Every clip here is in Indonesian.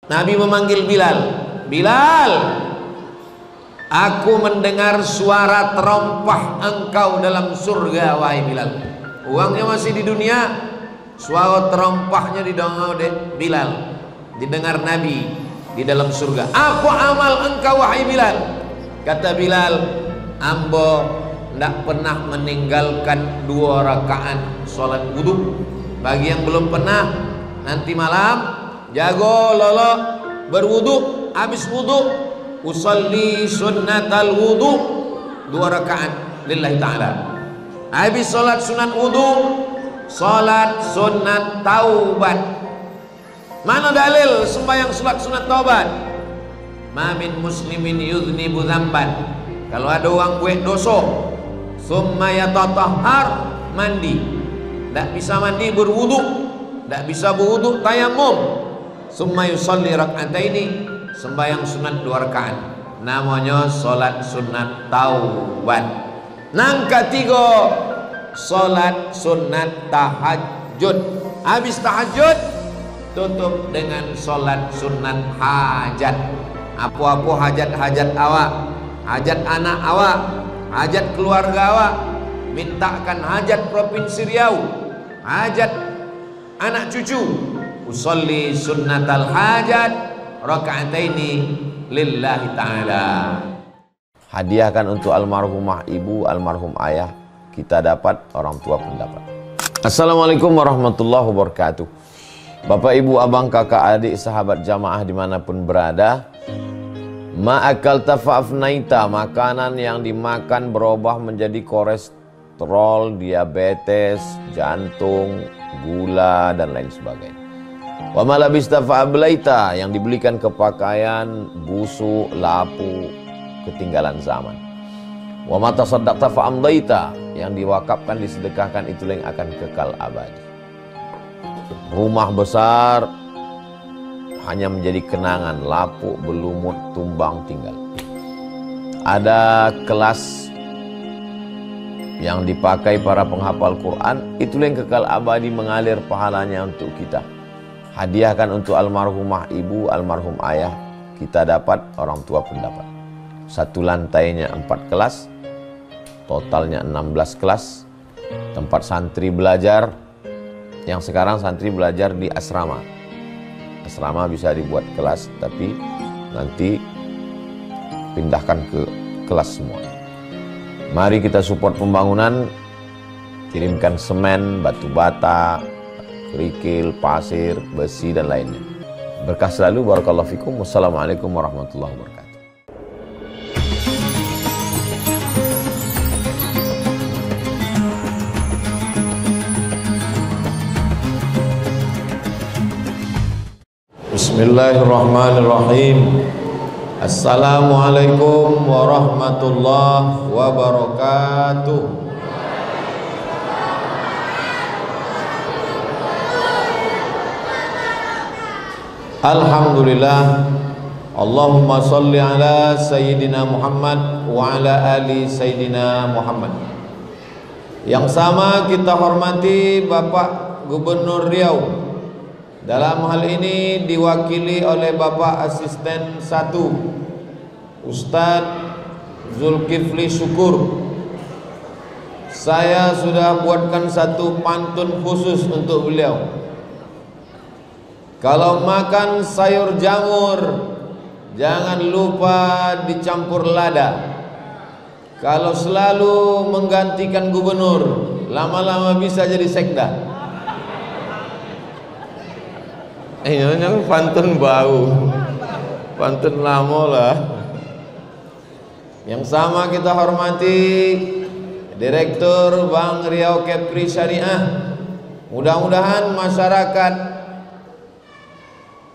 Nabi memanggil Bilal. Bilal, aku mendengar suara terompah engkau dalam surga, wahai Bilal. Uangnya masih di dunia, suara terompahnya didengar Bilal, didengar Nabi di dalam surga. Apa amal engkau, wahai Bilal? Kata Bilal, ambo tidak pernah meninggalkan 2 rakaat sholat wudhu. Bagi yang belum pernah, nanti malam jago lolo berwudhu, habis wudhu usalli sunnatal wudhu 2 rakaat lillahi ta'ala. Habis sholat sunat wudhu, sholat sunat taubat. Mana dalil sembahyang sholat sunat taubat? Ma min muslimin yudhnibu dzamban, kalau ada orang buat dosa summa yatatahhar, mandi, tidak bisa mandi berwudhu, tidak bisa berwudhu tayamum, summa yusalli rak'ataini, sembahyang sunat 2 rakaat, namanya sholat sunat taubat. Nang ketiga, sholat sunat tahajud. Habis tahajud tutup dengan sholat sunat hajat. Apa-apa hajat-hajat awak, hajat anak awak, hajat keluarga awak, mintakan hajat provinsi Riau, hajat anak cucu, usolli sunnatal hajat raka'ataini lillahi ta'ala. Hadiahkan untuk almarhumah ibu, almarhum ayah, kita dapat, orang tua pun dapat. Assalamualaikum warahmatullahi wabarakatuh. Bapak, ibu, abang, kakak, adik, sahabat jamaah dimanapun berada, ma'akal tafa'afnaita, makanan yang dimakan berubah menjadi kolesterol, diabetes, jantung, gula, dan lain sebagainya. Wa malabista fa'ablaita, yang dibelikan ke pakaian, busuk, lapu, ketinggalan zaman. Wa mata saddaqta fa'amdaita, yang diwakafkan, disedekahkan, itulah yang akan kekal abadi. Rumah besar hanya menjadi kenangan, lapuk, berlumut, tumbang, tinggal. Ada kelas yang dipakai para penghafal Quran, itulah yang kekal abadi, mengalir pahalanya untuk kita. Hadiahkan untuk almarhumah ibu, almarhum ayah, kita dapat, orang tua pun dapat. Satu lantainya 4 kelas, totalnya 16 kelas, tempat santri belajar. Yang sekarang santri belajar di asrama. Asrama bisa dibuat kelas, tapi nanti pindahkan ke kelas semua. Mari kita support pembangunan, kirimkan semen, batu bata, kerikil, pasir, besi, dan lainnya. Berkah selalu, barakallahu fikum. Wassalamualaikum warahmatullahi wabarakatuh. Bismillahirrahmanirrahim. Assalamualaikum warahmatullahi wabarakatuh. Alhamdulillah. Allahumma salli ala Sayyidina Muhammad wa ala ali Sayyidina Muhammad. Yang sama kita hormati Bapak Gubernur Riau. Dalam hal ini diwakili oleh Bapak Asisten 1 Ustadz Zulkifli Syukur. Saya sudah buatkan satu pantun khusus untuk beliau. Kalau makan sayur jamur, jangan lupa dicampur lada. Kalau selalu menggantikan gubernur, lama-lama bisa jadi sekda. Ini pantun bau, pantun lama lah. Yang sama kita hormati Direktur Bank Riau Kepri Syariah. Mudah-mudahan masyarakat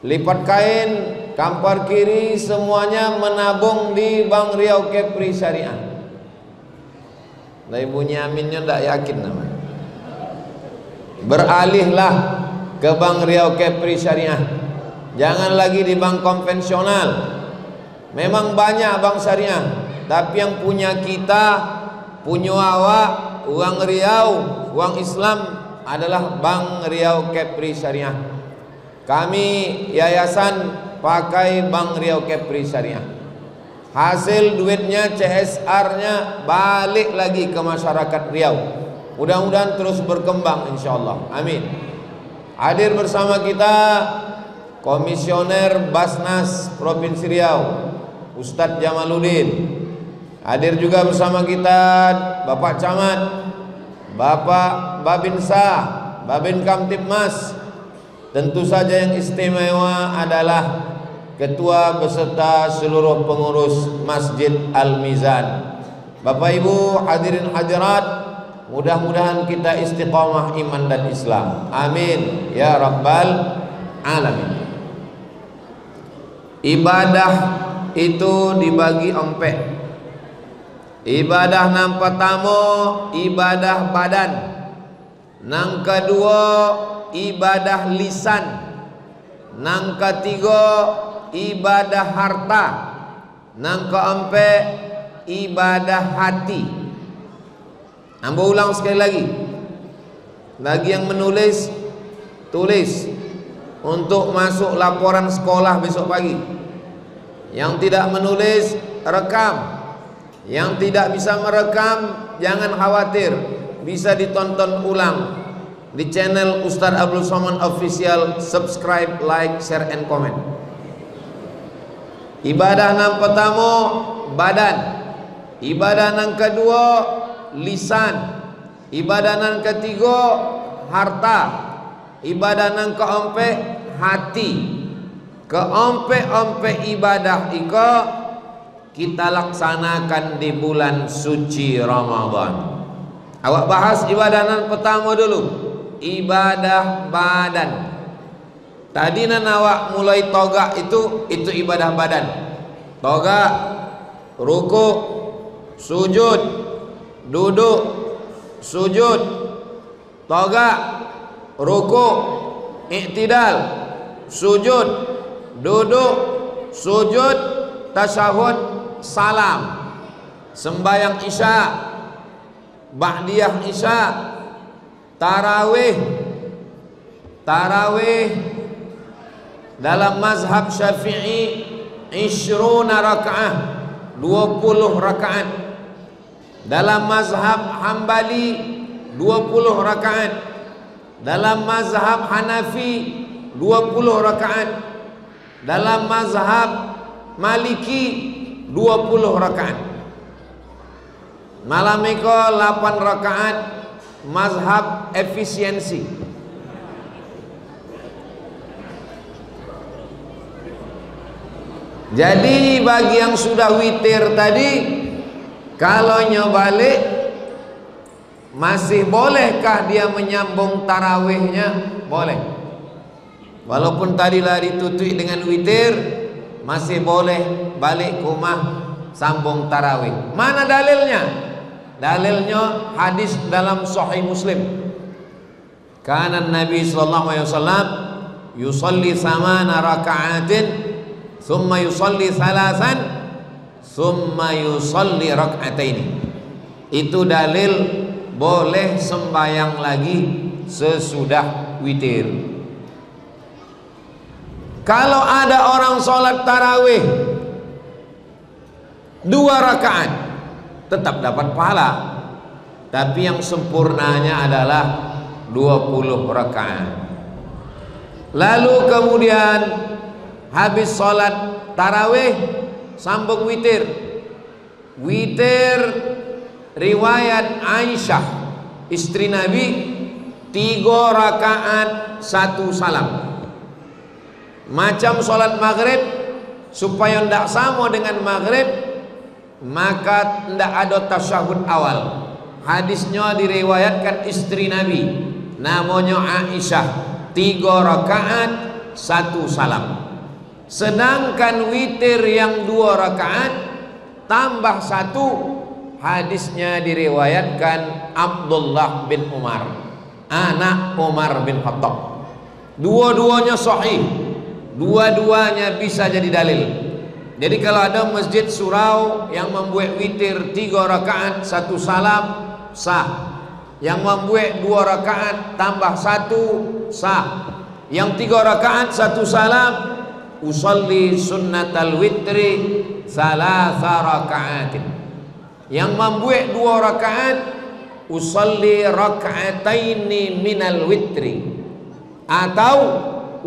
lipat kain, kampar kiri, semuanya menabung di Bank Riau Kepri Syariah. Nah, Ibu Nyaminnya tidak yakin namanya. Beralihlah ke Bank Riau Kepri Syariah. Jangan lagi di bank konvensional. Memang banyak bank syariah, tapi yang punya kita, punya awak, uang Riau, uang Islam adalah Bank Riau Kepri Syariah. Kami Yayasan pakai Bank Riau Kepri Syariah. Hasil duitnya, CSR-nya balik lagi ke masyarakat Riau. Mudah-mudahan terus berkembang insyaallah. Amin. Hadir bersama kita Komisioner Basnas Provinsi Riau, Ustadz Jamaluddin. Hadir juga bersama kita Bapak Camat, Bapak Babinsa, Babin Kamtibmas. Tentu saja yang istimewa adalah Ketua beserta seluruh pengurus Masjid Al-Mizan. Bapak Ibu hadirin hadirat, mudah-mudahan kita istiqamah iman dan Islam. Amin ya rabbal alamin. Ibadah itu dibagi empat. Ibadah nang pertama ibadah badan, nang kedua ibadah lisan, nang ketiga ibadah harta, nang keempat ibadah hati. Ambo ulang sekali lagi. Bagi yang menulis, tulis untuk masuk laporan sekolah besok pagi. Yang tidak menulis, rekam. Yang tidak bisa merekam, jangan khawatir, bisa ditonton ulang di channel Ustadz Abdul Somad Official. Subscribe, like, share, and comment. Ibadah nang pertama badan, ibadah nang kedua lisan, ibadah nang ketiga harta, ibadah nang keempat hati. Keempat ibadah ika kita laksanakan di bulan suci Ramadan. Awak bahas ibadah nang pertama dulu, ibadah badan. Tadi nan awak mulai togak itu ibadah badan. Togak, ruku, sujud, duduk, sujud, togak, ruku, i'tidal, sujud, duduk, sujud, tasyahud, salam. Sembahyang isya, ba'diyah isya, tarawih. Tarawih dalam mazhab Syafi'i 20 rakaat, 20 rakaat. Dalam mazhab Hambali 20 rakaat. Dalam mazhab Hanafi 20 rakaat. Dalam mazhab Maliki 20 rakaat. Malam itu 8 rakaat mazhab efisiensi. Jadi bagi yang sudah witir tadi, kalau balik masih bolehkah dia menyambung tarawihnya? Boleh. Walaupun tadi lari tutui dengan witir, masih boleh balik ke rumah sambung tarawih. Mana dalilnya? Dalilnya hadis dalam Sahih Muslim. Kana Nabi sallallahu alaihi wasallam yusalli 8 raka'atin, thumma yusalli 3, thumma yusalli rak'ataini. Itu dalil boleh sembahyang lagi sesudah witir. Kalau ada orang sholat tarawih 2 rakaat, tetap dapat pahala, tapi yang sempurnanya adalah 20 rakaat. Lalu kemudian habis sholat tarawih sambung witir. Witir riwayat Aisyah istri Nabi 3 rakaat 1 salam. Macam sholat maghrib, supaya tidak sama dengan maghrib, maka tidak ada tasyahud awal. Hadisnya diriwayatkan istri Nabi, namanya Aisyah, 3 rakaat 1 salam. Sedangkan witir yang 2 rakaat tambah 1, hadisnya diriwayatkan Abdullah bin Umar, anak Umar bin Khattab. Dua-duanya sahih, dua-duanya bisa jadi dalil. Jadi kalau ada masjid surau yang membuat witir 3 rakaat 1 salam, sah. Yang membuat 2 rakaat tambah 1, sah. Yang 3 rakaat 1 salam, usalli sunnatal witri salasa raka'atin. Yang membuat 2 rakaat usalli raka'ataini minal witri, atau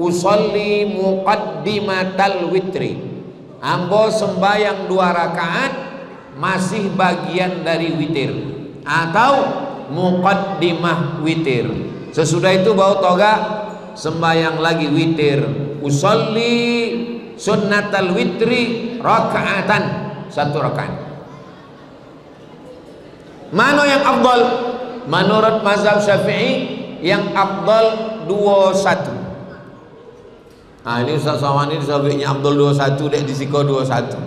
usalli muqaddimatal witri, ambo sembayang 2 rakaat masih bagian dari witir, atau muqaddimah witir. Sesudah itu bau toga sembayang lagi witir, usalli sunnatal witri raka'atan, 1 rakaat. Mana yang afdal? Menurut mazhab Syafi'i yang afdal 21. Ini Ustaz Somani disebutnya afdal 21, dek disiko 21.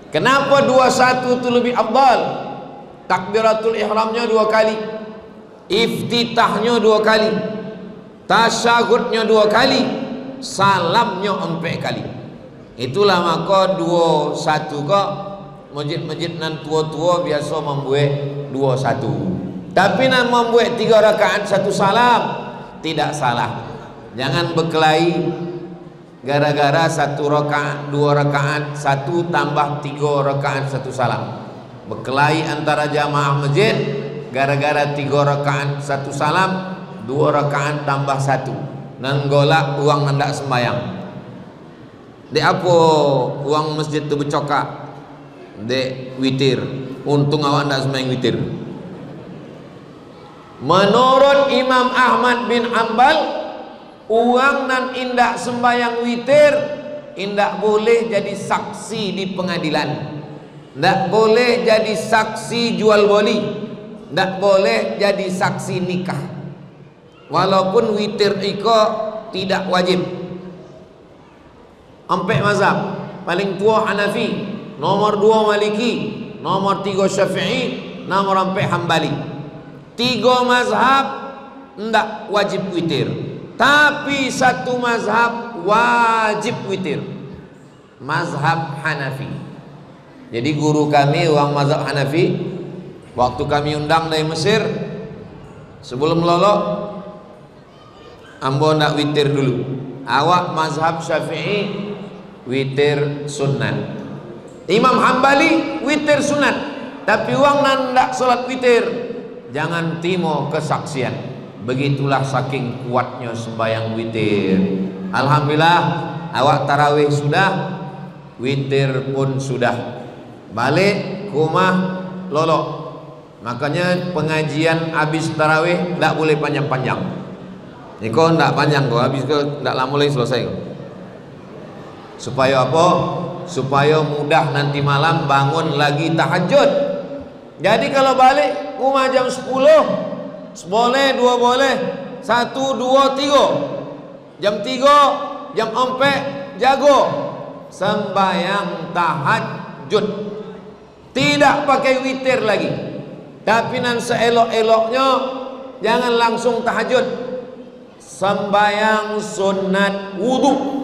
Kenapa 21 itu lebih afdal? Takbiratul ihramnya 2 kali, iftitahnya 2 kali, tasyahudnya 2 kali, salamnya 4 kali. Itulah maka 21 kok masjid-masjid nan tua-tua biasa membuat 21. Tapi nan membuat 3 rakaat 1 salam tidak salah. Jangan berkelahi gara-gara 1 rakaat 2 rakaat 1 tambah 3 rakaat 1 salam. Berkelahi antara jamaah masjid gara-gara 3 rakaat 1 salam, 2 rakaat tambah 1. Nan golak uang hendak sembayang. Dek apa uang masjid tu bercokak? Dek witir. Untung awak hendak sembayang witir. Menurut Imam Ahmad bin Hanbal, uang nan indak sembayang witir indak boleh jadi saksi di pengadilan, ndak boleh jadi saksi jual beli, ndak boleh jadi saksi nikah. Walaupun witir iko tidak wajib. Empat mazhab, paling tua Hanafi, nomor 2 Maliki, nomor 3 Syafi'i, nomor 4 Hambali. 3 mazhab ndak wajib witir, tapi 1 mazhab wajib witir, mazhab Hanafi. Jadi guru kami orang mazhab Hanafi, waktu kami undang dari Mesir, sebelum lolok ambo nak witir dulu. Awak mazhab Syafi'i witir sunat, Imam Hambali witir sunat, tapi uang nandak solat witir jangan timo kesaksian. Begitulah saking kuatnya sembahyang witir. Alhamdulillah awak tarawih sudah, witir pun sudah. Balik ke rumah lolok. Makanya pengajian habis tarawih tidak boleh panjang-panjang. Ini kok tidak panjang kok, habis kok tidak lama lagi selesai kok. Supaya apa? Supaya mudah nanti malam bangun lagi tahajud. Jadi kalau balik rumah jam 10, boleh 2 boleh, 1 2 3, jam 3 jam 4 jago sembahyang tahajud, tidak pakai witir lagi. Tapi nan seelok-eloknya jangan langsung tahajud, sembahyang sunat wudu.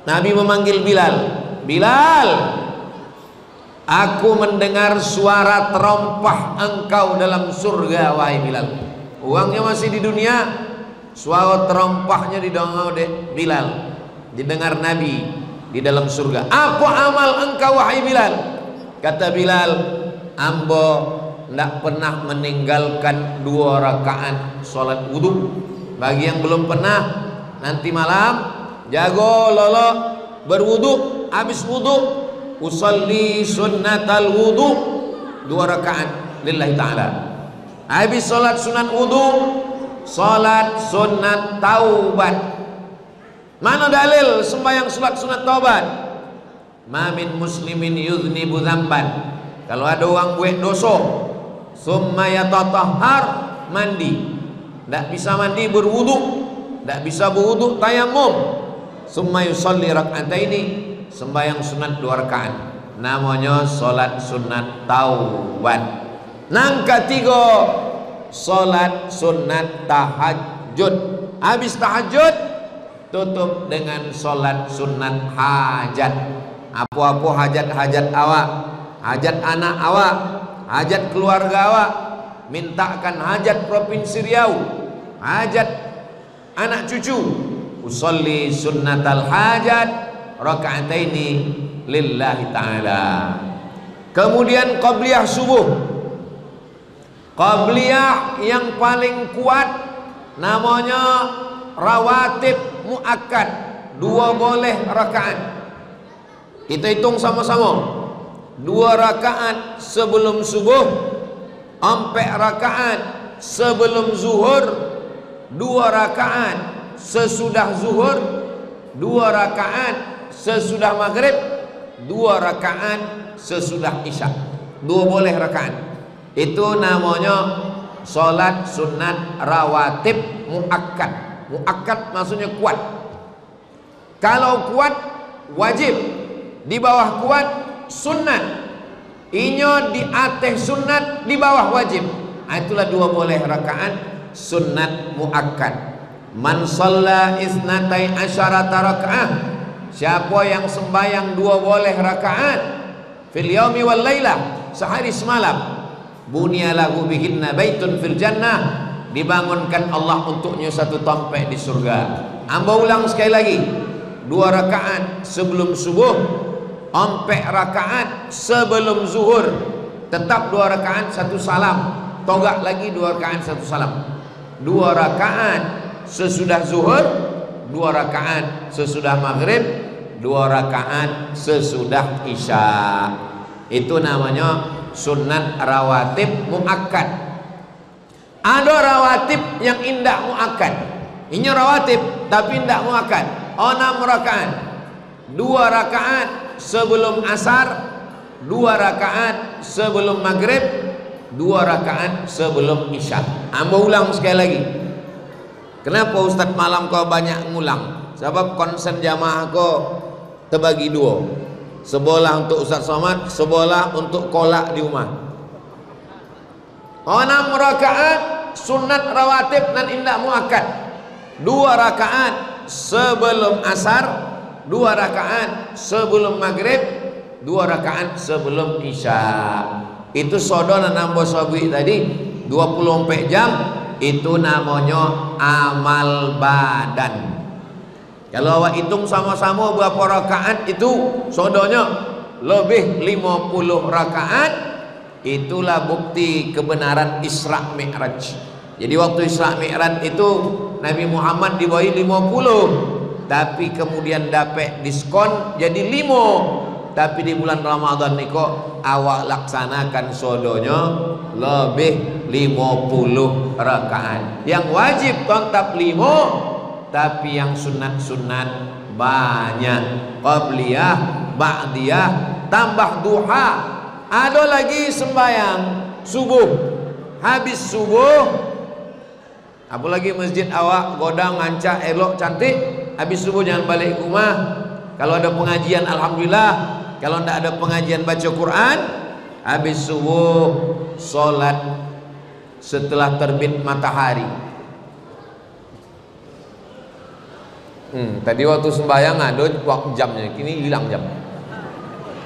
Nabi memanggil Bilal, Bilal, aku mendengar suara terompah engkau dalam surga, wahai Bilal. Uangnya masih di dunia, suara terompahnya didengar Bilal, didengar Nabi di dalam surga. Apa amal engkau, wahai Bilal? Kata Bilal, ambo tidak pernah meninggalkan 2 rakaat solat wudu. Bagi yang belum pernah, nanti malam jago lolo berwudu, habis wudu usalli sunnatal wudu 2 rakaat lillahi ta'ala. Habis solat sunat wudu, solat sunat taubat. Mana dalil sembahyang solat sunat taubat? Ma min muslimin yudhnibu dzamban, kalau ada orang buat dosa summa yatatahhar, mandi, tidak bisa mandi berwudu, tidak bisa berwudu tayamum, summa yusalli rak'ataini, sembahyang sunat 2 rakaat, namanya solat sunat taubat. Nang ketiga solat sunat tahajud. Habis tahajud tutup dengan solat sunat hajat. Apa-apa hajat-hajat awak, hajat anak awak, hajat keluarga awak, mintakan hajat Provinsi Riau, hajat anak cucu, usolli sunnatal hajat raka'ataini lillahi ta'ala. Kemudian qabliyah subuh. Qabliyah yang paling kuat namanya rawatib muakkad, 2 boleh rakaat. Kita hitung sama-sama. 2 rakaat sebelum subuh, 4 rakaat sebelum zuhur, 2 rakaat sesudah zuhur, 2 rakaat sesudah maghrib, 2 rakaat sesudah isya. 2 boleh rakaat. Itu namanya sholat sunat rawatib muakkad. Muakkad maksudnya kuat. Kalau kuat wajib, di bawah kuat sunat. Inyo di atas sunat, di bawah wajib. Itulah 2 boleh rakaat sunat muakkad. Man shalla isnatai asyarata rakaat, siapa yang sembahyang 2 boleh rakaat fil yaumi wal lailah, sehari semalam, bunya lahu bihinna baitun fil jannah, dibangunkan Allah untuknya 1 tempat di surga. Amba ulang sekali lagi, 2 rakaat sebelum subuh, 4 rakaat sebelum zuhur, tetap 2 rakaat 1 salam, togak lagi 2 rakaat 1 salam. 2 rakaat sesudah zuhur, 2 rakaat sesudah maghrib, 2 rakaat sesudah isya. Itu namanya sunat rawatib muakkad. Ada rawatib yang indah muakkad. Ini rawatib tapi indah muakkad. 6 rakaat. 2 rakaat sebelum asar, 2 rakaat sebelum maghrib, 2 rakaat sebelum isya. Amba ulang sekali lagi. Kenapa Ustaz malam kau banyak ngulang? Sebab konsen jamaah kau terbagi 2. Sebelah untuk Ustaz Somad, sebelah untuk kolak di rumah. 6 rakaat sunat rawatib dan indah muakkad. 2 rakaat sebelum asar, 2 rakaat sebelum maghrib, 2 rakaat sebelum isya. Itu sodona nambah sabi tadi 24 jam. Itu namanya amal badan. Kalau awak hitung sama-sama berapa rakaat, itu sodonya lebih 50 rakaat. Itulah bukti kebenaran Isra Mi'raj. Jadi waktu Isra Mi'raj itu Nabi Muhammad dibawahi 50, tapi kemudian dapat diskon jadi 5. Tapi di bulan Ramadan niko awak laksanakan sodonya lebih 50 rakaat. Yang wajib tetap 5, tapi yang sunat-sunat banyak. Qabliyah, ba'diyah, tambah duha. Ada lagi sembahyang subuh. Habis subuh, apalagi masjid awak godang ngancak elok cantik, habis subuh jangan balik ke rumah. Kalau ada pengajian alhamdulillah, kalau tidak ada pengajian baca Quran, habis subuh solat setelah terbit matahari. Tadi waktu sembahyang ada waktu jamnya, kini hilang jam.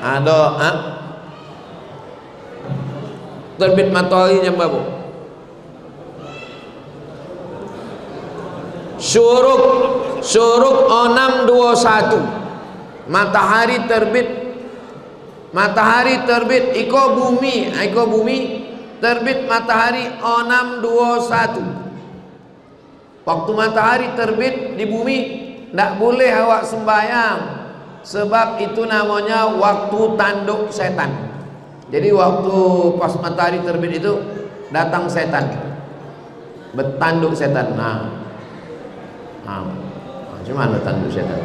Ada terbit matahari jam berapa? Syuruk 6:21. Matahari terbit iko bumi terbit matahari 6:21. Waktu matahari terbit di bumi tidak boleh awak sembahyang, sebab itu namanya waktu tanduk setan. Jadi waktu pas matahari terbit itu datang setan, bertanduk setan. Gimana tanduk setan?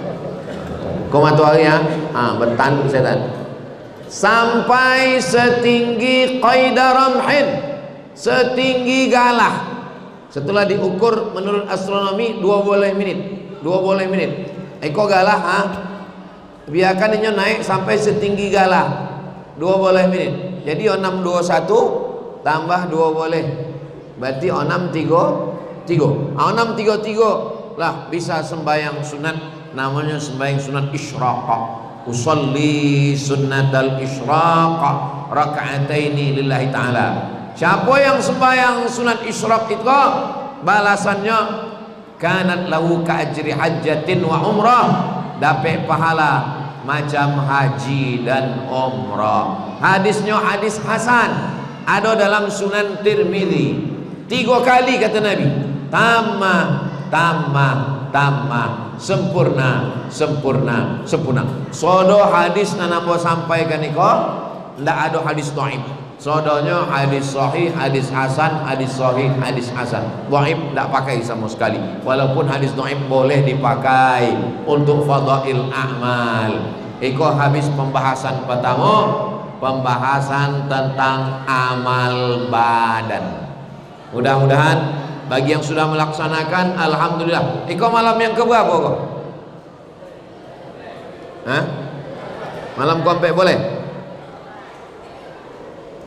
Kau matahari ya, bertanduk setan sampai setinggi qaidah ramhin, setinggi galah. Setelah diukur menurut astronomi 2 boleh menit. Eko galah biarkan ini naik sampai setinggi galah 2 boleh menit. Jadi 6:21 tambah 2 boleh, berarti 6:33. 6:33 lah bisa sembahyang sunat, namanya sembahyang sunat isyraq. Usolli sunnatal isyraq raka'ataini lillahi ta'ala. Siapa yang sembahyang sunat isyraq itu balasannya kanat lahu ka ajri hajjatin wa umrah, dapat pahala macam haji dan umrah. Hadisnya hadis hasan, ada dalam Sunan Tirmidzi. 3 kali kata Nabi, tamah, tamah, tamah, sempurna, sempurna, sempurna. Sodo hadis nanapo sampaikan niko, ndak ada hadis dhaif. Sodonya hadis sahih, hadis hasan, hadis sahih, hadis hasan. Dhaif ndak pakai sama sekali. Walaupun hadis dhaif boleh dipakai untuk fadail a'mal. Iko habis pembahasan pertama, pembahasan tentang amal badan. Mudah-mudahan bagi yang sudah melaksanakan, alhamdulillah. Iko malam yang keberapa kok? Hah? Malam kompek boleh?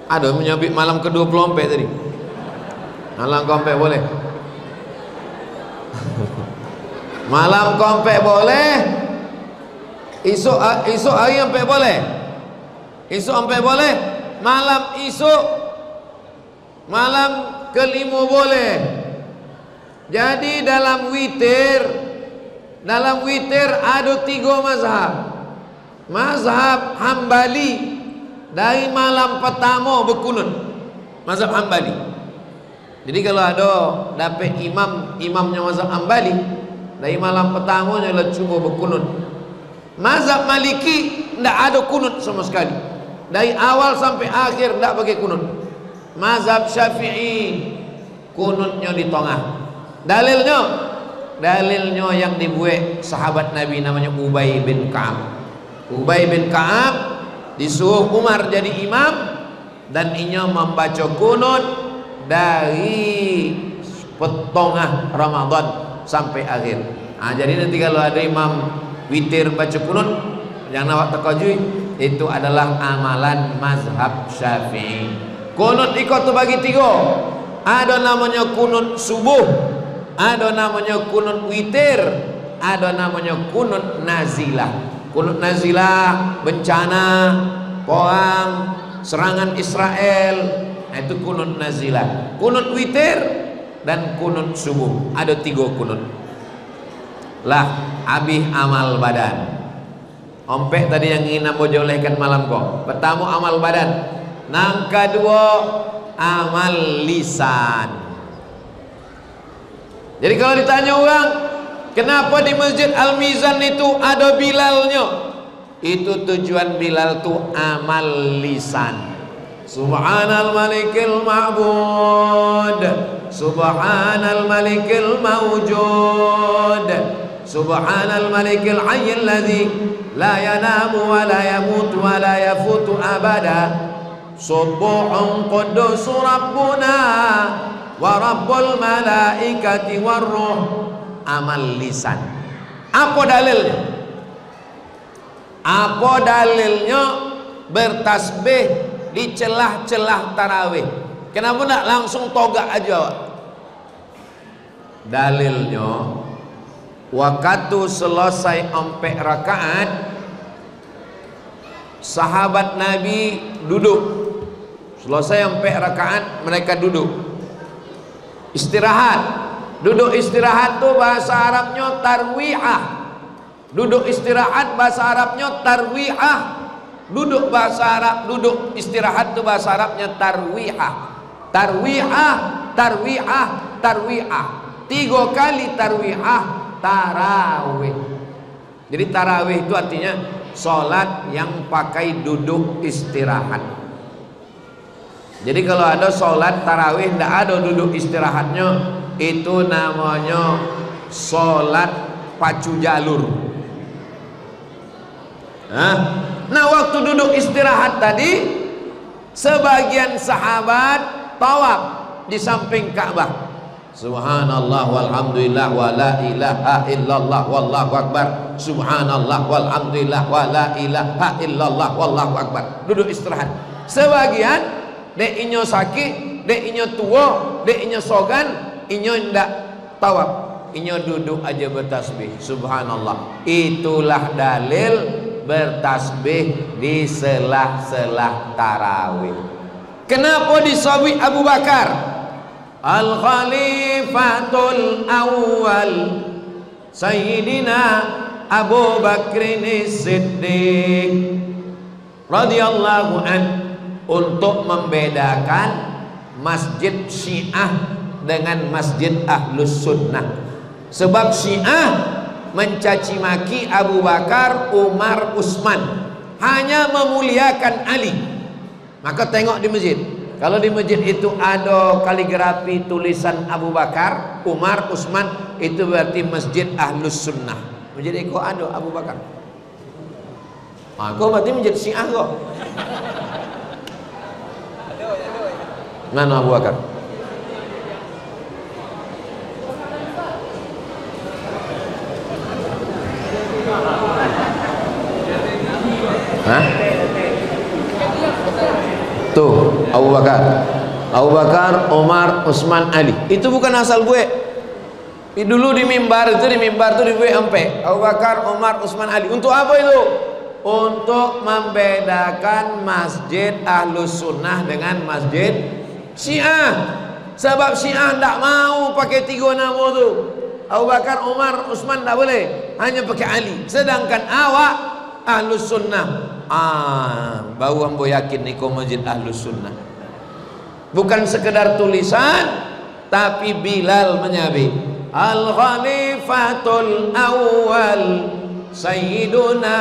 Ada menyabit malam ke-24 tadi. Malam kompek boleh? Malam kompek boleh? Esok hari sampai boleh? Esok sampai boleh? Malam esok, malam ke-5 boleh. Jadi dalam witir ada 3 mazhab. Mazhab Hambali dari malam pertama berkunut, mazhab Hambali. Jadi kalau ada dapat imamnya mazhab Hambali, dari malam pertamanya lah cuma berkunut. Mazhab Maliki tidak ada kunut sama sekali, dari awal sampai akhir tidak pakai kunut. Mazhab Syafi'i kunutnya di tengah. Dalilnya yang dibuat sahabat Nabi namanya Ubay bin Ka'ab. Ubay bin Ka'ab disuruh Umar jadi imam, dan inya membaca kunut dari tengah Ramadan sampai akhir. Jadi nanti kalau ada imam witir baca kunut, jangan awak terkejut, itu adalah amalan mazhab Syafi'i. Kunut ikut bagi 3. Ada namanya kunut subuh, ada namanya kunut witir, ada namanya kunut nazilah. Kunut nazilah bencana, perang, serangan Israel, itu kunut nazilah. Kunut witir dan kunut subuh, ada 3 kunut. Lah abih amal badan. Ompek tadi yang ingin ambo jolehkan malam kok. Pertama amal badan, nang kedua amal lisan. Jadi kalau ditanya orang, kenapa di Masjid Al-Mizan itu ada Bilalnya? Itu tujuan Bilal itu amal lisan. Subhanal malikil ma'bud, subhanal malikil mawjud, subhanal malikil hayyil ladzi la yanamu wa la yamutu wa la yafutu abada, subuhun qudus rabbuna wa rabbul malaikati warruh. Amal lisan. Apa dalilnya? Apa dalilnya bertasbih di celah-celah tarawih? Kenapa nak langsung togak aja? Dalilnya, waktu selesai 4 rakaat, sahabat Nabi duduk. Selesai 4 rakaat, mereka duduk istirahat. Duduk istirahat tuh bahasa Arabnya tarwiyah. Duduk istirahat bahasa Arabnya tarwiyah. Duduk bahasa Arab, duduk istirahat tuh bahasa Arabnya tarwiyah. Tarwiyah, tarwiyah, tarwiyah. 3 kali tarwiyah, tarawih. Jadi tarawih itu artinya sholat yang pakai duduk istirahat. Jadi kalau ada sholat tarawih tidak ada duduk istirahatnya, itu namanya sholat pacu jalur. Nah waktu duduk istirahat tadi, sebagian sahabat tawaf di samping Ka'bah. Subhanallah walhamdulillah wa la ilaha illallah wallahu akbar. Subhanallah walhamdulillah wa la ilaha illallah wallahu akbar. Duduk istirahat. Sebagian dek inyo sakit, dek inyo tua, dek inyo sogan, inyo ndak tawaf, inyo duduk aja bertasbih. Subhanallah. Itulah dalil bertasbih di selah-selah tarawih. Kenapa disawi Abu Bakar? Al-Khalifatul Awwal Sayyidina Abu Bakrin Siddiq radhiyallahu an, untuk membedakan masjid Syiah dengan masjid Ahlus Sunnah. Sebab Syiah mencaci maki Abu Bakar, Umar, Utsman, hanya memuliakan Ali. Maka tengok di masjid, kalau di masjid itu ada kaligrafi tulisan Abu Bakar, Umar, Utsman, itu berarti masjid Ahlus Sunnah. Masjid itu ada Abu Bakar. Kau berarti masjid Syiah kau. Mana Abu Bakar? Hah? Tuh Abu Bakar, Umar, Utsman, Ali. Itu bukan asal gue. Dulu di mimbar itu di gue sampai Abu Bakar, Umar, Utsman, Ali. Untuk apa itu? Untuk membedakan masjid Ahlus Sunnah dengan masjid Syiah. Sebab Syiah tidak mau pakai 3 nama tu. Abu Bakar, Umar, Utsman tidak boleh, hanya pakai Ali. Sedangkan awak Ahlus Sunnah, baru ambo yakin ni kau masjid Ahlus Sunnah. Bukan sekedar tulisan, tapi Bilal menyabi Al-Khalifatul Awwal Sayyiduna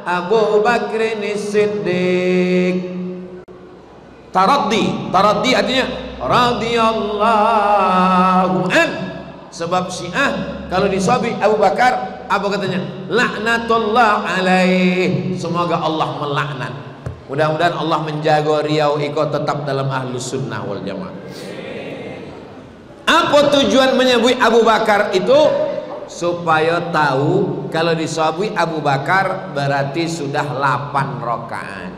Abu Bakrin Siddiq. Taraddi artinya radhiyallahu an. Sebab Syiah kalau disabi Abu Bakar, apa katanya? Laknatullah alaih, semoga Allah melaknat. Mudah-mudahan Allah menjaga Riau Iko tetap dalam Ahlus Sunnah wal Jamaah. Apa tujuan menyebut Abu Bakar itu? Supaya tahu kalau disabui Abu Bakar berarti sudah 8 rakaat.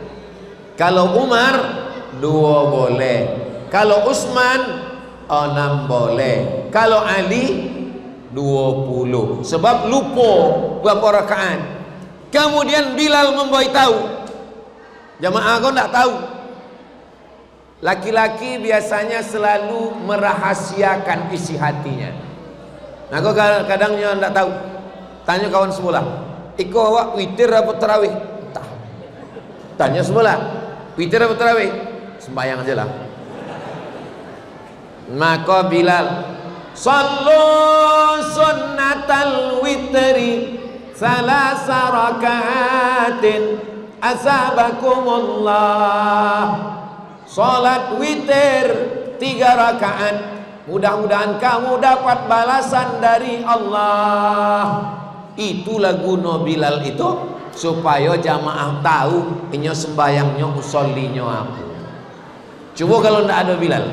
Kalau Umar 2 boleh, kalau Utsman 6 boleh, kalau Ali 20. Sebab lupa berapa rakaat. Kemudian Bilal memberitahu, jamaah kau tak tahu. Laki-laki biasanya selalu merahasiakan isi hatinya. Nah, kau kadangnya tak tahu. Tanya kawan sebelah, "Iko awak witir apa tarawih?" Tak. Tanya sebelah, "Witir apa tarawih?" Sembayang aja lah. Maka Bilal, "Sallu sunnatal witri salasa rakaatin asabakumullah." Salat witir 3 rakaat, mudah-mudahan kamu dapat balasan dari Allah. Itulah guna Bilal itu, supaya jamaah tahu inyo sembayangnya usollinya apa. Coba kalau tidak ada Bilal,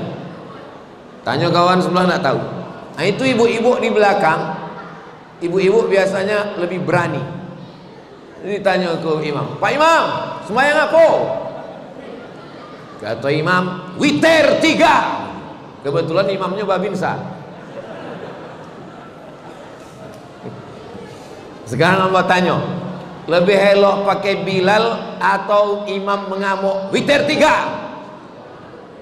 tanya kawan sebelah tak tahu. Nah, itu ibu-ibu di belakang, ibu-ibu biasanya lebih berani. Jadi tanya ke imam, "Pak Imam, sembahyang apa?" Kata imam, "Witir 3." Kebetulan imamnya babinsa. Sekarang Allah tanya, lebih elok pakai Bilal atau imam mengamuk? Witir 3.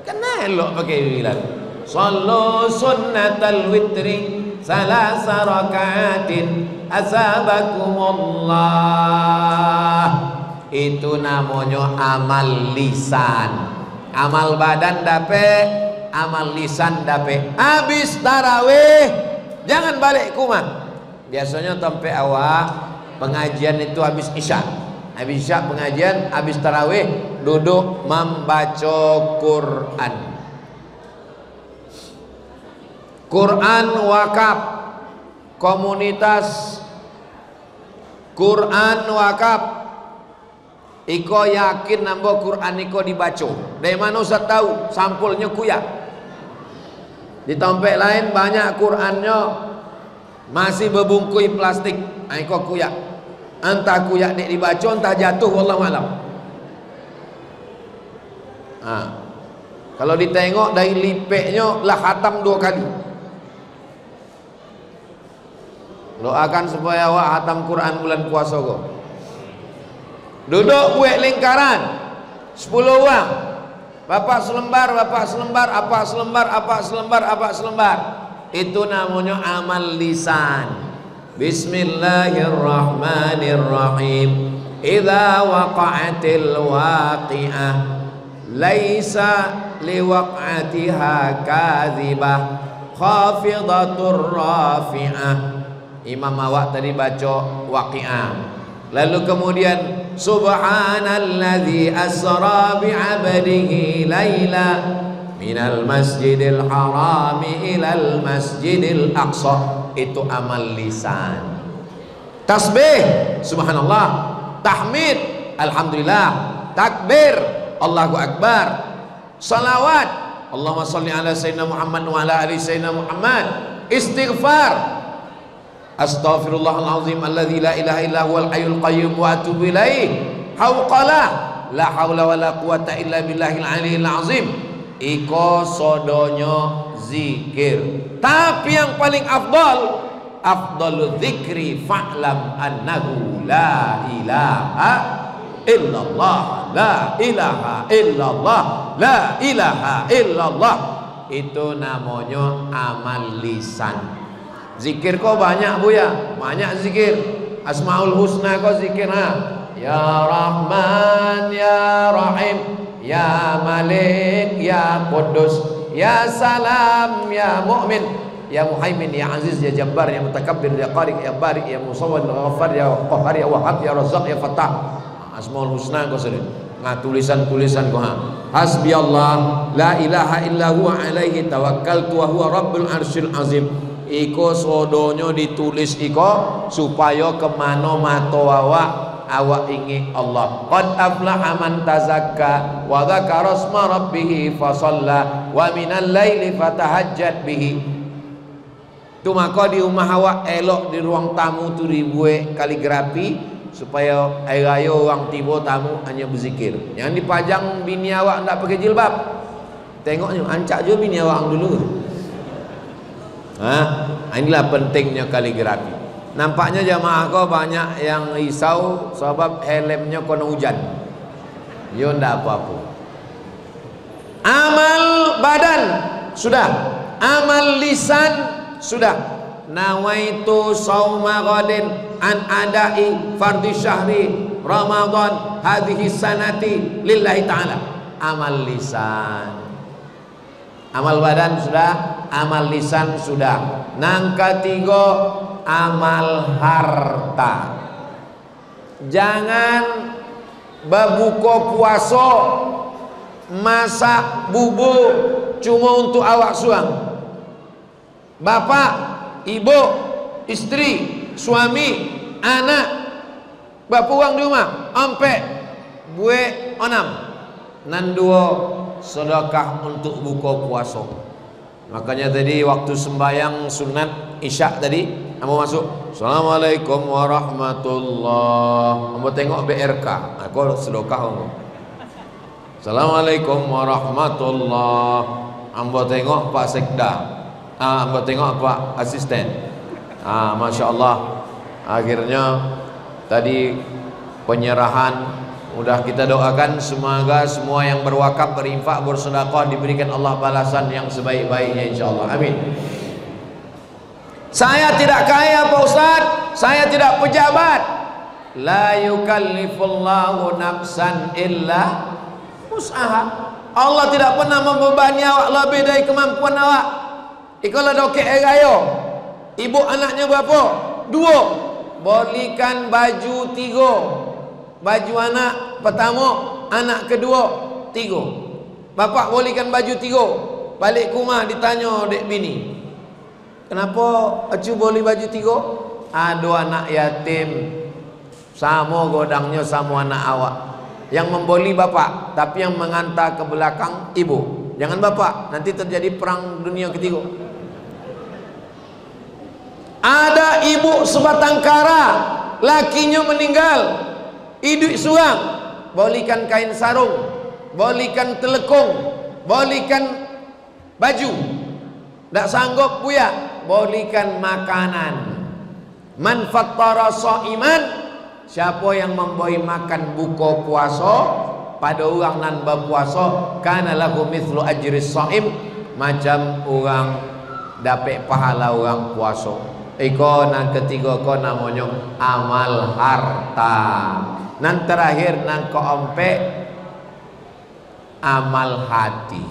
Kena elok pakai Bilal. Sallu sunnatal witri salasa rakaatin asabakumullah. Itu namanya amal lisan. Amal badan dapat, amal lisan dapat. Habis tarawih jangan balik ke rumah. Biasanya sampai awal pengajian itu habis isya. Habis isya pengajian, habis tarawih duduk membaca Quran. Quran wakaf, komunitas Quran wakaf. Iko yakin nambah Quran iko dibaca. Dari mana Ustaz tahu? Sampulnya kuyak. Di tempat lain banyak Qurannya masih berbungkus plastik. Iko kuyak. Entah kuyak dek dibaca, entah jatuh, wallahu alam. Kalau ditengok dari lipeknya lah khatam 2 kali. Doakan supaya awak khatam Quran bulan puasa kau. Duduk buat lingkaran 10 orang, Bapak selembar, bapak selembar, apa selembar, apa selembar, apa selembar. Itu namanya amal lisan. Bismillahirrahmanirrahim. Idza waqa'atil waqi'ah laisa liwaq'atiha kadzibah khafidatur rafi'ah. Imam Awak tadi baca waqi'ah. Lalu kemudian subhanalladzi asra bi'abdihi laila minal masjidil harami ilal masjidil aqsa. Itu amal lisan. Tasbih subhanallah, tahmid alhamdulillah, takbir Allahu akbar, salawat Allahumma shalli ala sayyidina Muhammad wa ala ali sayyidina Muhammad, istighfar astaghfirullahalazim alladzi la ilaha illa huwal hayyul qayyum wa atubu ilaih, hauqalah la haula wala quwata illa billahil aliyil azim. Iko sodonyo zikir. Tapi yang paling afdalu dzikri fa'lam annahu la ilaha illallah, la ilaha illallah, la ilaha illallah. Itu namanya amal lisan. Zikir kok banyak Bu ya? Banyak zikir. Asmaul husna kok zikir ya Rahman ya Rahim, ya Malik, ya Qudus, ya Salam, ya Mu'min, ya Muhaimin, ya Aziz, ya Jabbar, ya Mutakabbir, ya Qari, ya Bari, ya Musawwir, ya Ghaffar, ya Qahhar, ya Wahhab, ya Razzaq, ya Fattah. Asmaul husna kau sering tulisan-tulisan kau hasbi Allah la ilaha illa huwa alaihi tawakkaltu wa huwa rabbul arsyil azim. Iko sodonyo ditulis iko supaya kemana mato awak ingi Allah. Qad aflaha man tazakka wa dzakara asma rabbih fa shalla wa minal laili fatahajjat bihi. Tu maka di rumah awak elok di ruang tamu tu dibuat kaligrafi supaya air orang tiba tamu hanya berzikir. Jangan dipajang bini awak tak pakai jilbab. Tengoknya ancak je bini awak dulu. Inilah pentingnya kaligrafi. Nampaknya jamaah kau banyak yang risau sebab helmnya kena hujan. Yo ndak apa-apa. Amal badan sudah, amal lisan sudah. Nawaitu sauma ghadin an adai fardhi syahri Ramadan hadhihi sanati lillahi ta'ala. Amal lisan. Amal badan sudah, amal lisan sudah. Nang ketiga amal harta. Jangan berbuka puasa masak bubur cuma untuk awak suang. Bapak, ibu, istri, suami, anak berpuang di rumah ampe buat onam nan dua sedekah untuk buka puasa. Makanya tadi waktu sembahyang sunat isyak tadi kamu masuk Assalamualaikum warahmatullah, kamu tengok BRK aku sedekah kamu. Assalamualaikum warahmatullah, kamu tengok Pak Sekda, kamu tengok Pak Asisten. Masya Allah. Akhirnya tadi penyerahan udah kita doakan semoga semua yang berwakaf, berinfak, bersedekah diberikan Allah balasan yang sebaik-baiknya insyaallah. Amin. Saya tidak kaya Pak Ustaz, saya tidak pejabat. La yukallifullahu nafsan illa wus'aha. Allah tidak pernah membebani awak lebih dari kemampuan awak. Ikolah doke ayo. Ibu anaknya berapa? 2. Belikan baju 3. Baju anak pertama, anak kedua 3. Bapak belikan baju 3. Balik ke rumah ditanya dek bini, kenapa acu beli baju 3? Ada anak yatim sama godangnya sama anak awak. Yang membeli bapak, tapi yang mengantar ke belakang ibu. Jangan bapak, nanti terjadi perang dunia ketiga. Ada ibu sebatang kara, lakinya meninggal, hidup suang, belikan kain sarung, belikan telekung, belikan baju. Tak sanggup buya, belikan makanan. Man fattara shaiman, siapa yang memberi makan buka puasa, pada orang nan berpuasa kana lahu mithlu ajris shaim, macam orang dapat pahala orang puasa. Iko nan ketiga ko namanya amal harta. Nan terakhir nan keempat amal hati.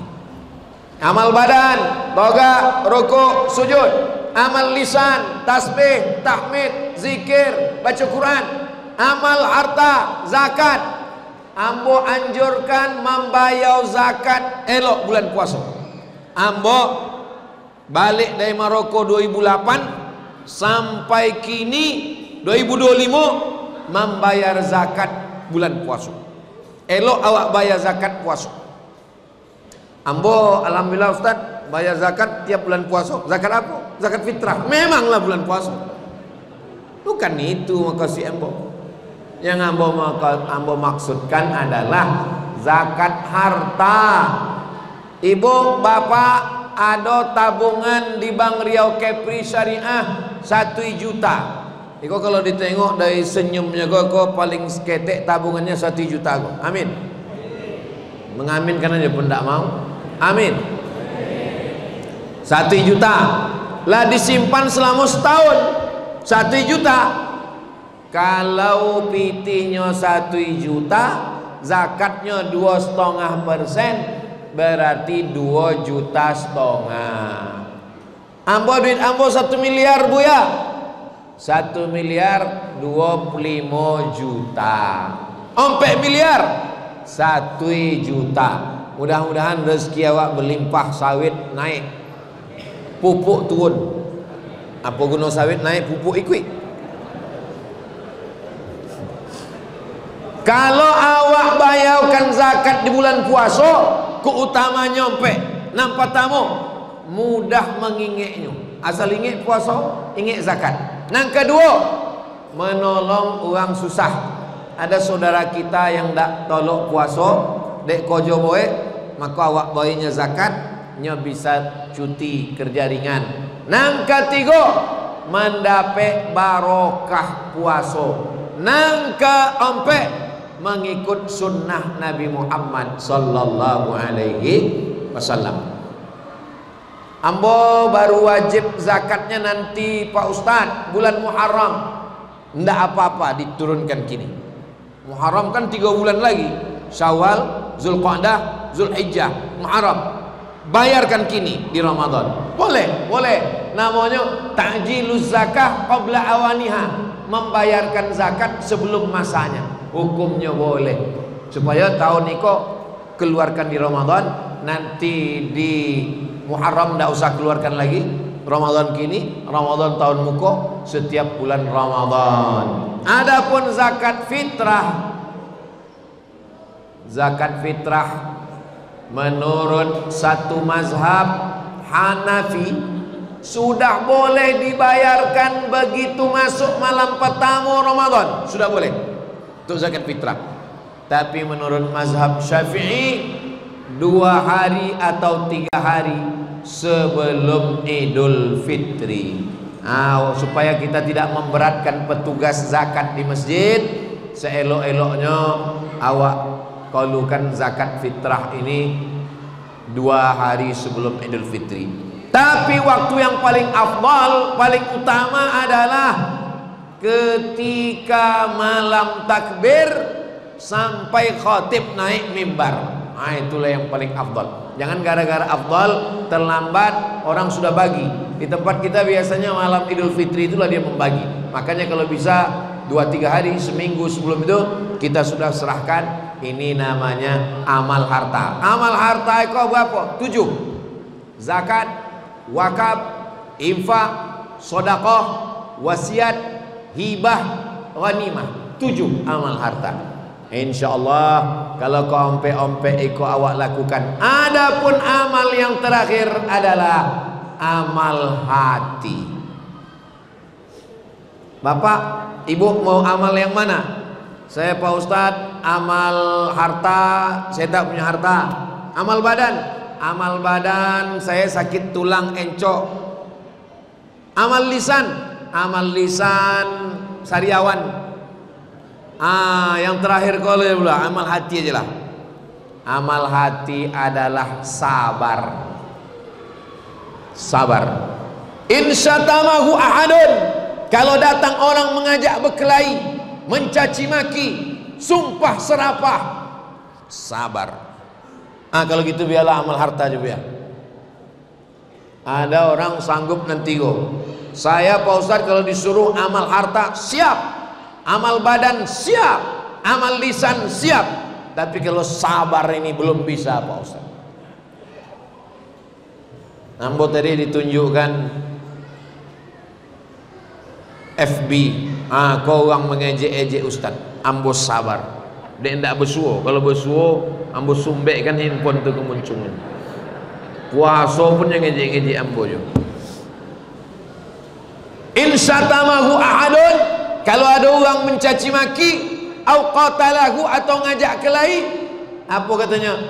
Amal badan, toga, rukuk, sujud. Amal lisan, tasbih, tahmid, zikir, baca Quran. Amal harta, zakat. Ambo anjurkan membayar zakat elok bulan puasa. Ambo balik dari Maroko 2008 sampai kini 2025 membayar zakat bulan puasa. Elok awak bayar zakat puasa. Ambo alhamdulillah Ustaz bayar zakat tiap bulan puasa. Zakat apa? Zakat fitrah. Memanglah bulan puasa. Bukan itu maksud ambo. Yang ambo maksudkan adalah zakat harta. Ibu bapak ada tabungan di Bank Riau Kepri Syariah 1 juta. Iko kalau ditengok dari senyumnya kok paling seketek tabungannya 1 juta kok. Amin. Mengaminkan aja pun tak mau. Amin. 1 juta lah disimpan selama setahun. 1 juta. Kalau pitihnya 1 juta, zakatnya 2,5%, berarti 2,5 juta. Ambo duit ambo 1 miliar bu ya. 1 miliar 25 juta. 4 miliar 1 juta. Mudah-mudahan rezeki awak berlimpah, sawit naik, pupuk turun. Apa guna sawit naik, pupuk ikut. Kalau awak bayarkan zakat di bulan puasa, keutamanya nyampe nampak tamu mudah mengingatnya. Asal ingat puasa, ingat zakat. Yang kedua, menolong orang susah. Ada saudara kita yang tak tolok puasa, dek kojo boy, maka awak bayarnya zakat, nya bisa cuti kerja ringan. Yang ketiga, mendapat barokah puasa. Yang keempat, mengikut sunnah Nabi Muhammad sallallahu alaihi wasallam. Ambo baru wajib zakatnya nanti Pak Ustadz bulan Muharram. Ndak apa-apa diturunkan kini. Muharram kan 3 bulan lagi. Syawal, Zulqa'dah, Zulhijjah, Muharram. Bayarkan kini di Ramadan. Boleh, boleh. Namanya ta'jiluz zakah qabla awaniha. Membayarkan zakat sebelum masanya. Hukumnya boleh. Supaya tahun ini kok keluarkan di Ramadan, nanti di Muharram tidak usah keluarkan lagi. Ramadan kini, Ramadan tahun muka, setiap bulan Ramadan. Adapun zakat fitrah, zakat fitrah menurut satu mazhab Hanafi sudah boleh dibayarkan begitu masuk malam pertama Ramadan, sudah boleh untuk zakat fitrah. Tapi menurut mazhab Syafi'i 2 hari atau 3 hari sebelum Idul Fitri. Supaya kita tidak memberatkan petugas zakat di masjid, seelok-eloknya awak kalukan zakat fitrah ini 2 hari sebelum Idul Fitri. Tapi waktu yang paling afdal, paling utama adalah ketika malam takbir sampai khatib naik mimbar. Itulah yang paling afdal. Jangan gara-gara afdal terlambat orang sudah bagi. Di tempat kita biasanya malam Idul Fitri itulah dia membagi. Makanya kalau bisa 2-3 hari, seminggu sebelum itu kita sudah serahkan. Ini namanya amal harta. Amal harta itu berapa? 7. Zakat, wakaf, infak, sedekah, wasiat, hibah, ghanimah. 7 amal harta. InsyaAllah kalau kau ompe-ompe ikut awak lakukan. Adapun amal yang terakhir adalah amal hati. Bapak, ibu mau amal yang mana? Saya Pak Ustadz, amal harta, saya tak punya harta. Amal badan, amal badan saya sakit tulang encok. Amal lisan sariawan. Yang terakhir kalau pula amal hati aja lah. Amal hati adalah sabar. Sabar. Insyatamahu ahadun, kalau datang orang mengajak berkelahi, mencaci maki, sumpah serapah, sabar. Kalau gitu biarlah amal harta juga. Ada orang sanggup nanti saya Pak Ustadz kalau disuruh amal harta siap, amal badan siap, amal lisan siap, tapi kalau sabar ini belum bisa Pak Ustadz. Ambo tadi ditunjukkan FB, kau orang mengejek-ejek Ustadz, ambo sabar. Dia tidak bersuo, kalau bersuo ambo sumbekkan handphone tu kemunculan. Puasa pun yang ngejek-ngejek ambo juga. Insyatamahu ahadun, kalau ada orang mencaci maki, au qatalahu, atau ngajak kelahi, apa katanya?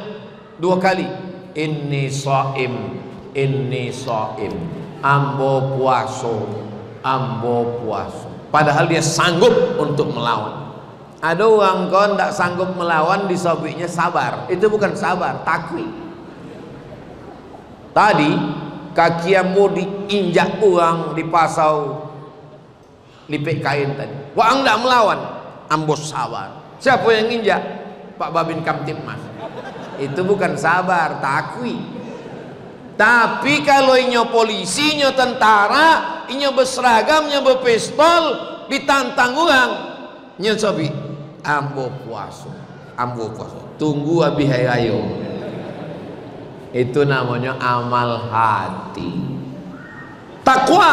2 kali, inni shaim, inni shaim, ambo puaso, ambo puaso. Padahal dia sanggup untuk melawan. Ada orang kau tidak sanggup melawan, disobiknya sabar. Itu bukan sabar, takwi. Tadi kaki ambo diinjak orang di pasau lipik kain tadi. Wah, tidak melawan, ambo sabar. Siapa yang injak? Pak Babin Kamtipmas. Itu bukan sabar, takwi. Tapi kalau inyo polisi, inyo tentara, inyo berseragam, inyo berpistol, ditantang orang, inyo sobi, ambo puasa, ambo puasa. Tunggu habis ayo. Itu namanya amal hati. Takwa,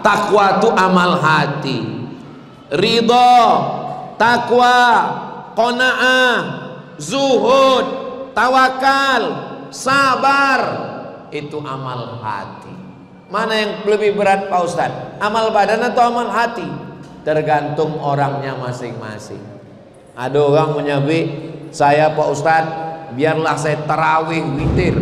takwa itu amal hati. Ridho, takwa, qanaah, zuhud, tawakal, sabar, itu amal hati. Mana yang lebih berat Pak Ustadz? Amal badan atau amal hati? Tergantung orangnya masing-masing. Ada orang menyebut, saya Pak Ustadz, biarlah saya tarawih witir.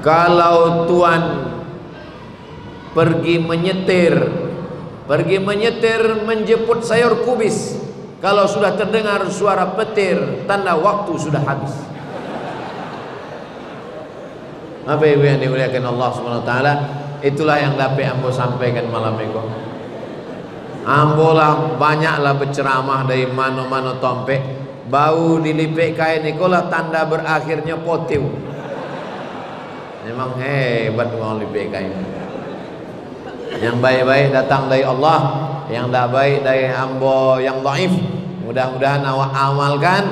Kalau tuan pergi menyetir menjemput sayur kubis, kalau sudah terdengar suara petir, tanda waktu sudah habis. Apa ibu yang dimuliakan Allah Subhanahu wa taala, itulah yang dapat ambo sampaikan malam ini. Ambo lah banyaklah berceramah dari mana-mana tompek, bau dilipik kain ikolah tanda berakhirnya potiu. Memang hebat orang lipik kain. Yang baik-baik datang dari Allah, yang tak baik dari ambo yang dhaif. Mudah-mudahan awak amalkan.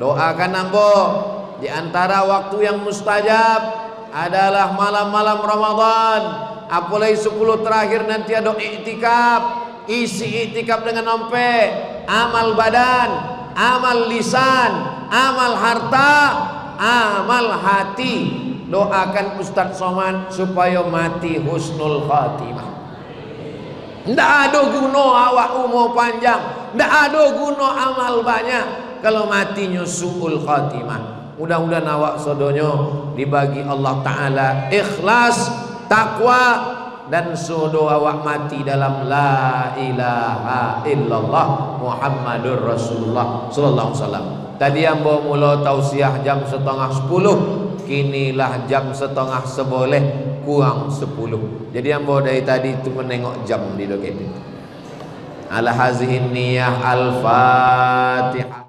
Doakan ambo. Di antara waktu yang mustajab adalah malam-malam Ramadan. Apalagi 10 terakhir nanti ada iktikaf. Isi iktikaf dengan nompe, amal badan, amal lisan, amal harta, amal hati. Doakan Ustadz Somad supaya mati husnul khatimah. Tidak ada guna awak umur panjang, tidak ada guna amal banyak kalau matinya su'ul khatimah. Mudah-mudahan awak sodonyo dibagi Allah Ta'ala ikhlas, takwa, dan sudo awak mati dalam la ilaha illallah Muhammadur Rasulullah sallallahu alaihi wasallam. Tadi ambo mula tausiah jam 9:30, kinilah jam 9:30 kurang 10. Jadi ambo dari tadi itu menengok jam di doket. Ala hazihin niyah al-Fatihah.